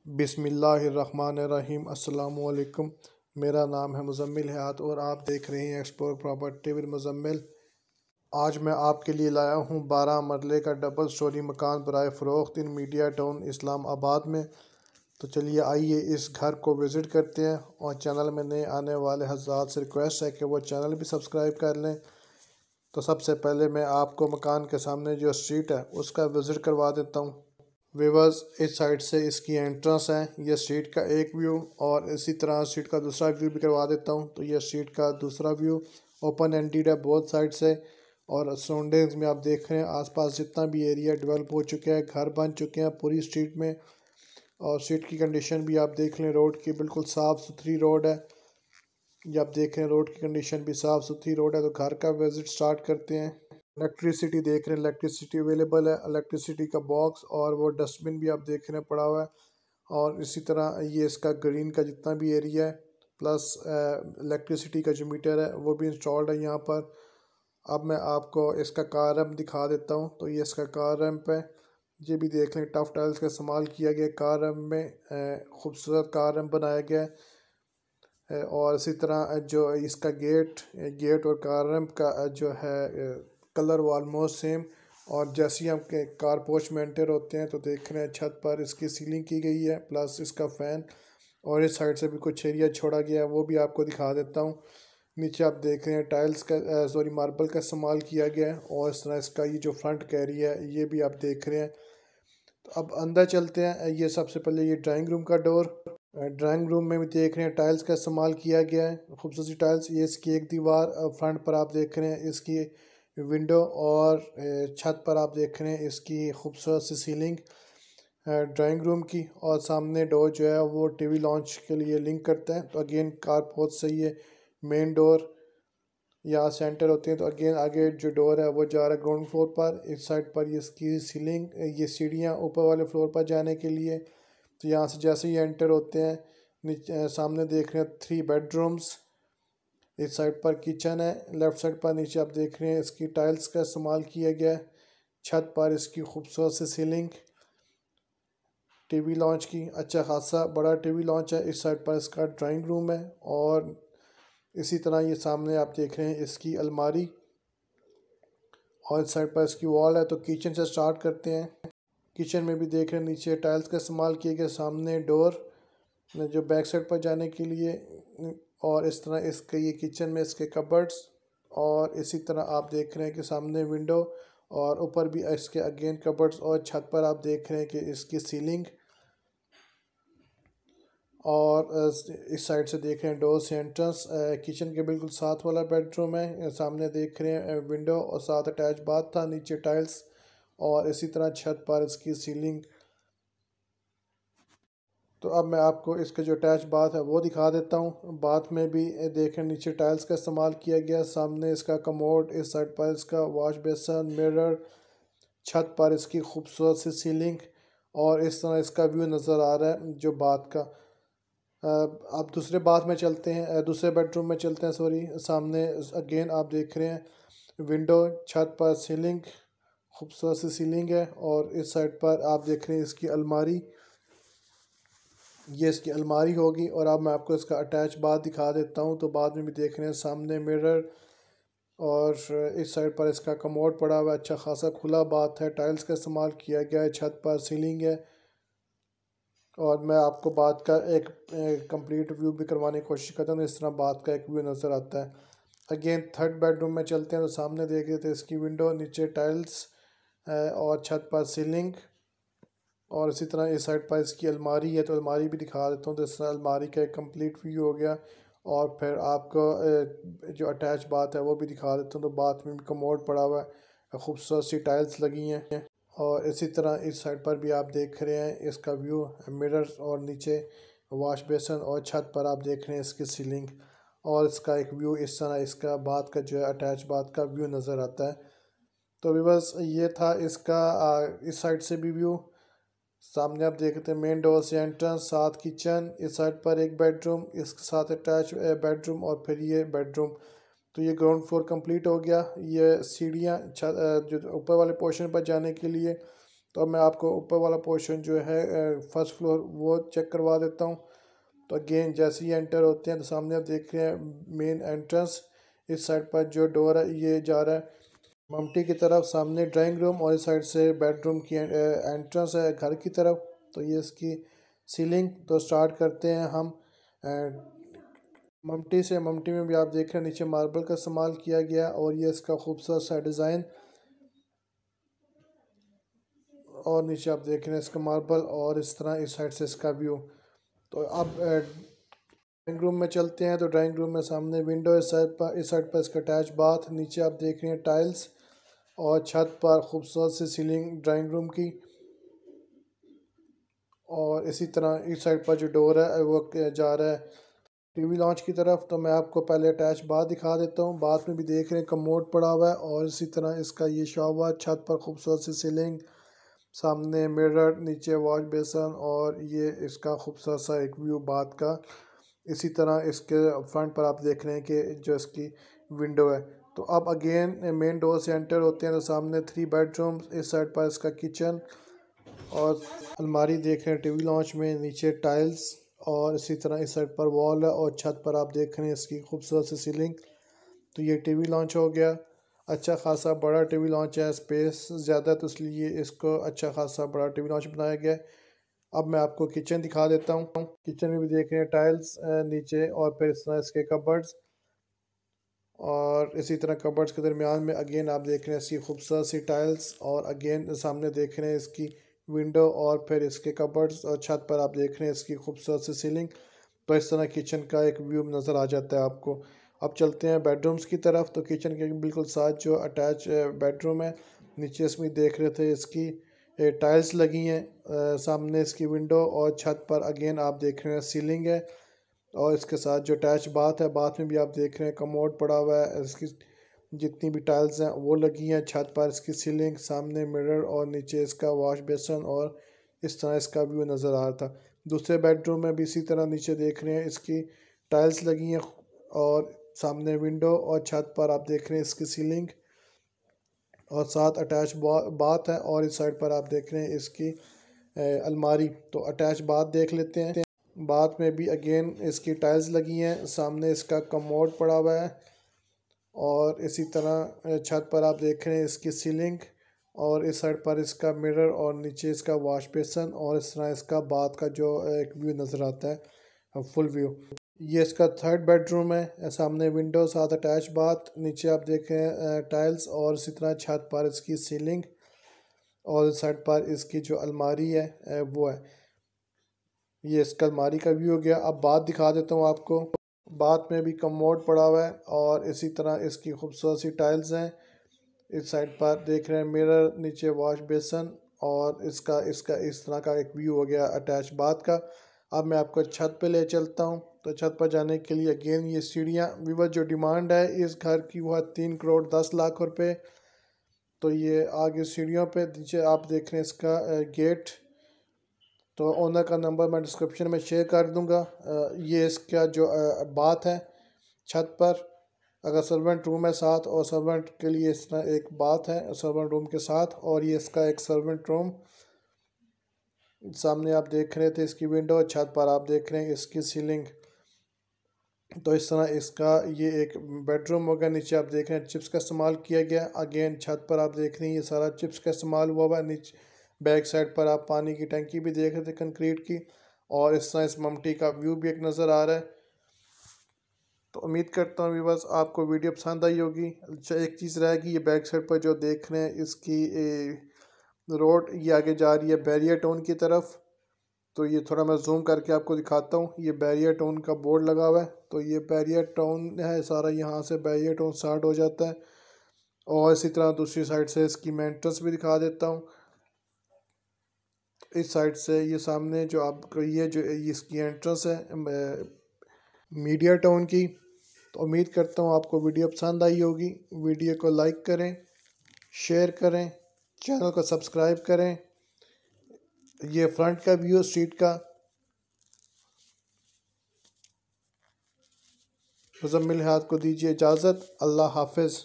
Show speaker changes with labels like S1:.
S1: बिस्मिल्लाहिर्रहमानिर्रहीम। अस्सलामुअलैकुम। मेरा नाम है मुज़म्मिल हयात और आप देख रहे हैं एक्सप्लोर प्रॉपर्टी विद मुज़म्मिल। आज मैं आपके लिए लाया हूं 12 मरले का डबल स्टोरी मकान बराए फ़रोख्त इन मीडिया टाउन इस्लामाबाद में। तो चलिए आइए इस घर को विज़िट करते हैं। और चैनल में नए आने वाले हज़रात से रिक्वेस्ट है कि वो चैनल भी सब्सक्राइब कर लें। तो सबसे पहले मैं आपको मकान के सामने जो स्ट्रीट है उसका विज़िट करवा देता हूँ। व्यूअर्स, इस साइड से इसकी एंट्रेंस है, ये स्ट्रीट का एक व्यू, और इसी तरह स्ट्रीट का दूसरा व्यू भी करवा देता हूँ। तो ये स्ट्रीट का दूसरा व्यू ओपन एंडेड है बोथ साइड से। और सराउंडिंग्स में आप देख रहे हैं आसपास जितना भी एरिया डेवलप हो चुका है, घर बन चुके हैं पूरी स्ट्रीट में। और स्ट्रीट की कंडीशन भी आप देख लें, रोड की बिल्कुल साफ़ सुथरी रोड है। ये आप देख रहे हैं रोड की कंडीशन भी साफ़ सुथरी रोड है। तो घर का विज़िट स्टार्ट करते हैं। इलेक्ट्रिसिटी देख रहे हैं, इलेक्ट्रिसिटी अवेलेबल है, इलेक्ट्रिसिटी का बॉक्स और वो डस्टबिन भी आप देख रहे हैं पड़ा हुआ है। और इसी तरह ये इसका ग्रीन का जितना भी एरिया है प्लस इलेक्ट्रिसिटी का जो मीटर है वो भी इंस्टॉल्ड है यहाँ पर। अब मैं आपको इसका कार रैम्प दिखा देता हूँ। तो ये इसका कार रैम्प है, ये भी देख लें, टफ टाइल्स का इस्तेमाल किया गया कार रैम्प में, खूबसूरत कार रैम्प बनाया गया है। और इसी तरह जो इसका गेट और कार रैम्प का जो है कलर वो ऑलमोस्ट सेम। और जैसे ही हम कार पोर्च में एंटर होते हैं तो देख रहे हैं छत पर इसकी सीलिंग की गई है प्लस इसका फ़ैन। और इस साइड से भी कुछ एरिया छोड़ा गया है, वो भी आपको दिखा देता हूँ। नीचे आप देख रहे हैं टाइल्स का मार्बल का इस्तेमाल किया गया है। और इस तरह इसका ये जो फ्रंट का एरिया है ये भी आप देख रहे हैं। तो अब अंदर चलते हैं। ये सबसे पहले ये ड्राइंग रूम का डोर। ड्राइंग रूम में भी देख रहे हैं टाइल्स का इस्तेमाल किया गया है, खूबसूरत टाइल्स। ये इसकी एक दीवार फ्रंट पर आप देख रहे हैं इसकी विंडो, और छत पर आप देख रहे हैं इसकी खूबसूरत सी सीलिंग ड्राइंग रूम की। और सामने डोर जो है वो टीवी लॉन्च के लिए लिंक करता है। तो अगेन कार पोर्च से ये मेन डोर यहाँ सेंटर होते हैं। तो अगेन आगे जो डोर है वो जा रहा है ग्राउंड फ्लोर पर। इस साइड पर ये इसकी सीलिंग, ये सीढ़ियाँ ऊपर वाले फ्लोर पर जाने के लिए। तो यहाँ से जैसे ही एंटर होते हैं नीचे सामने देख रहे हैं 3 बेडरूम्स। इस साइड पर किचन है, लेफ़्ट साइड पर नीचे आप देख रहे हैं इसकी टाइल्स का इस्तेमाल किया गया है। छत पर इसकी खूबसूरत सी सीलिंग टीवी लॉन्च की, अच्छा खासा बड़ा टीवी लॉन्च है। इस साइड पर इसका ड्राइंग रूम है। और इसी तरह ये सामने आप देख रहे हैं इसकी अलमारी, और इस साइड पर इसकी वॉल है। तो किचन से स्टार्ट करते हैं। किचन में भी देख रहे हैं नीचे टाइल्स का इस्तेमाल किया गया, सामने डोर जो बैक साइड पर जाने के लिए। और इस तरह इसके ये किचन में इसके कबर्ड्स, और इसी तरह आप देख रहे हैं कि सामने विंडो, और ऊपर भी इसके अगेन कबर्ड्स। और छत पर आप देख रहे हैं कि इसकी सीलिंग। और इस साइड से देख रहे हैं डोर से एंट्रेंस। किचन के बिल्कुल साथ वाला बेडरूम है। सामने देख रहे हैं विंडो और साथ अटैच बाथ था, नीचे टाइल्स। और इसी तरह छत पर इसकी सीलिंग। तो अब मैं आपको इसका जो अटैच बाथ है वो दिखा देता हूँ। बाथ में भी देखें नीचे टाइल्स का इस्तेमाल किया गया, सामने इसका कमोड, इस साइड पर इसका वॉश बेसन, मिरर, छत पर इसकी खूबसूरत सी सीलिंग। और इस तरह इसका व्यू नज़र आ रहा है जो बाथ का। आप दूसरे बाथ में चलते हैं, दूसरे बेडरूम में चलते हैं, सॉरी। सामने अगेन आप देख रहे हैं विंडो, छत पर सीलिंग, खूबसूरत सी सीलिंग है। और इस साइड पर आप देख रहे हैं इसकी अलमारी, ये इसकी अलमारी होगी। और अब मैं आपको इसका अटैच बाथ दिखा देता हूँ। तो बाद में भी देख रहे हैं सामने मिरर, और इस साइड पर इसका कमोड पड़ा हुआ है, अच्छा खासा खुला बाथ है, टाइल्स का इस्तेमाल किया गया है, छत पर सीलिंग है। और मैं आपको बात का एक कंप्लीट व्यू भी करवाने की कोशिश करता हूँ। इस तरह बात का एक व्यू नज़र आता है। अगेन थर्ड बेडरूम में चलते हैं। तो सामने देख रहे थे इसकी विंडो, नीचे टाइल्स, और छत पर सीलिंग। और इसी तरह इस साइड पर इसकी अलमारी है, तो अलमारी भी दिखा देता हूँ। तो इस तरह अलमारी का एक कंप्लीट व्यू हो गया। और फिर आपको जो अटैच बात है वो भी दिखा देता हूँ। तो बाथ में भी कमोड पड़ा हुआ है, खूबसूरत सी टाइल्स लगी हैं। और इसी तरह इस साइड पर भी आप देख रहे हैं इसका व्यू, मिरर्स, और नीचे वॉश बेसन, और छत पर आप देख रहे हैं इसकी सीलिंग। और इसका एक व्यू इस तरह इसका बाथ का जो है अटैच बाथ का व्यू नज़र आता है। तो भी बस ये था इसका इस साइड से भी व्यू। सामने आप देखते हैं मेन डोर से एंट्रेंस, साथ किचन, इस साइड पर एक बेडरूम, इसके साथ अटैच बेडरूम, और फिर ये बेडरूम। तो ये ग्राउंड फ्लोर कंप्लीट हो गया। ये सीढ़ियाँ जो ऊपर वाले पोर्शन पर जाने के लिए। तो मैं आपको ऊपर वाला पोर्शन जो है फर्स्ट फ्लोर वो चेक करवा देता हूँ। तो अगेन जैसे ही एंटर होते हैं तो सामने आप देख रहे हैं मेन एंट्रेंस। इस साइड पर जो डोर है ये जा रहा है ममटी की तरफ, सामने ड्राइंग रूम और इस साइड से बेडरूम की एंट्रेंस है घर की तरफ। तो ये इसकी सीलिंग। तो स्टार्ट करते हैं हम ममटी से। ममटी में भी आप देख रहे हैं नीचे मार्बल का इस्तेमाल किया गया और ये इसका खूबसूरत सा डिज़ाइन, और नीचे आप देख रहे हैं इसका मार्बल और इस तरह इस साइड से इसका व्यू। तो अब ड्राइंग रूम में चलते हैं। तो ड्राइंग रूम में सामने विंडो, इस साइड पर इसका अटैच बाथ, नीचे आप देख रहे हैं टाइल्स और छत पर खूबसूरत सी सीलिंग ड्राइंग रूम की। और इसी तरह इस साइड पर जो डोर है वो जा रहा है टीवी लॉन्च की तरफ। तो मैं आपको पहले अटैच बाथ दिखा देता हूँ। बाथ में भी देख रहे हैं कमोड पड़ा हुआ है और इसी तरह इसका ये शावर, छत पर खूबसूरत सी सीलिंग, सामने मिरर, नीचे वॉश बेसन और ये इसका खूबसूरत सा एक व्यू बाथ का। इसी तरह इसके फ्रंट पर आप देख रहे हैं कि जो इसकी विंडो है। तो अब अगेन मेन डोर से एंटर होते हैं तो सामने 3 बेडरूम, इस साइड पर इसका किचन और अलमारी देख रहे हैं टीवी लॉन्च में, नीचे टाइल्स और इसी तरह इस साइड पर वॉल है और छत पर आप देख रहे हैं इसकी खूबसूरत सी सीलिंग। तो ये टीवी लॉन्च हो गया। अच्छा खासा बड़ा टीवी लॉन्च है, स्पेस ज़्यादा तो इसलिए इसको अच्छा खासा बड़ा टीवी लॉन्च बनाया गया है। अब मैं आपको किचन दिखा देता हूँ। किचन में भी देख रहे हैं टाइल्स नीचे और फिर इस तरह इसके कबर्ड्स और इसी तरह कबर्ड्स के दरमियान में अगेन आप देख रहे हैं इसकी खूबसूरत सी टाइल्स और अगेन सामने देख रहे हैं इसकी विंडो और फिर इसके कबर्ड्स और छत पर आप देख रहे हैं इसकी खूबसूरत सी सीलिंग। तो इस तरह किचन का एक व्यू नज़र आ जाता है आपको। अब चलते हैं बेडरूम्स की तरफ। तो किचन के बिल्कुल साथ जो अटैच बेडरूम है, नीचे इसमें देख रहे थे इसकी टाइल्स लगी हैं, सामने इसकी विंडो और छत पर अगेन आप देख रहे हैं सीलिंग है और इसके साथ जो अटैच बाथ है, बाथ में भी आप देख रहे हैं कमोड पड़ा हुआ है, इसकी जितनी भी टाइल्स हैं वो लगी हैं, छत पर इसकी सीलिंग, सामने मिरर और नीचे इसका वॉश बेसन और इस तरह इसका व्यू नज़र आ रहा था। दूसरे बेडरूम में भी इसी तरह नीचे देख रहे हैं इसकी टाइल्स लगी हैं और सामने विंडो और छत पर आप देख रहे हैं इसकी सीलिंग और साथ अटैच बाथ है और इस साइड पर आप देख रहे हैं इसकी अलमारी। तो अटैच बाथ देख लेते हैं। बाथ में भी अगेन इसकी टाइल्स लगी हैं, सामने इसका कमोड पड़ा हुआ है और इसी तरह छत पर आप देख रहे हैं इसकी सीलिंग और इस साइड पर इसका मिरर और नीचे इसका वॉश बेसन और इस तरह इसका बाथ का जो एक व्यू नज़र आता है फुल व्यू। ये इसका थर्ड बेडरूम है, सामने विंडो, साथ अटैच बाथ, नीचे आप देखें टाइल्स और इसी तरह छत पर इसकी सीलिंग और इस साइड पर इसकी जो अलमारी है वो है। ये इसका अलमारी का व्यू हो गया। अब बाथ दिखा देता हूँ आपको। बाथ में भी कमोड पड़ा हुआ है और इसी तरह इसकी खूबसूरत सी टाइल्स हैं। इस साइड पर देख रहे हैं मिरर, नीचे वॉश बेसन और इसका इसका इस तरह का एक व्यू हो गया अटैच बाथ का। अब मैं आपको छत पे ले चलता हूँ। तो छत पर जाने के लिए अगेन ये सीढ़ियाँ, व्यूअर जो डिमांड है इस घर की वो है 3 करोड़ 10 लाख रुपए। तो ये आगे सीढ़ियों पे नीचे आप देख रहे हैं इसका गेट। तो ओनर का नंबर मैं डिस्क्रिप्शन में शेयर कर दूंगा। ये इसका जो बात है छत पर, अगर सर्वेंट रूम है साथ और सर्वेंट के लिए इस तरह एक बात है सर्वेंट रूम के साथ, और ये इसका एक सर्वेंट रूम। सामने आप देख रहे थे इसकी विंडो, छत पर आप देख रहे हैं इसकी सीलिंग। तो इस तरह इसका ये एक बेडरूम होगा। नीचे आप देख रहे हैं चिप्स का इस्तेमाल किया गया। अगेन छत पर आप देख रहे हैं ये सारा चिप्स का इस्तेमाल हुआ हुआ है। नीचे बैक साइड पर आप पानी की टंकी भी देख रहे थे कंक्रीट की, और इस तरह इस ममटी का व्यू भी एक नज़र आ रहा है। तो उम्मीद करता हूँ व्यूअर्स आपको वीडियो पसंद आई होगी। अच्छा, एक चीज़ रहेगी, ये बैक साइड पर जो देख रहे हैं इसकी रोड ये आगे जा रही है बैरियर टाउन की तरफ। तो ये थोड़ा मैं जूम करके आपको दिखाता हूँ। ये बैरियर टाउन का बोर्ड लगा हुआ है। तो ये बैरियर टाउन है सारा, यहाँ से बैरियर टाउन स्टार्ट हो जाता है। और इसी तरह दूसरी साइड से इसकी मैं एंट्रेंस भी दिखा देता हूँ। इस साइड से ये सामने जो आपको ये जो इसकी एंट्रेंस है मीडिया टाउन की। तो उम्मीद करता हूँ आपको वीडियो पसंद आई होगी। वीडियो को लाइक करें, शेयर करें, चैनल को सब्सक्राइब करें। ये फ्रंट का व्यू स्ट्रीट का। मुज़म्मिल हयात को दीजिए इजाज़त। अल्लाह हाफिज़।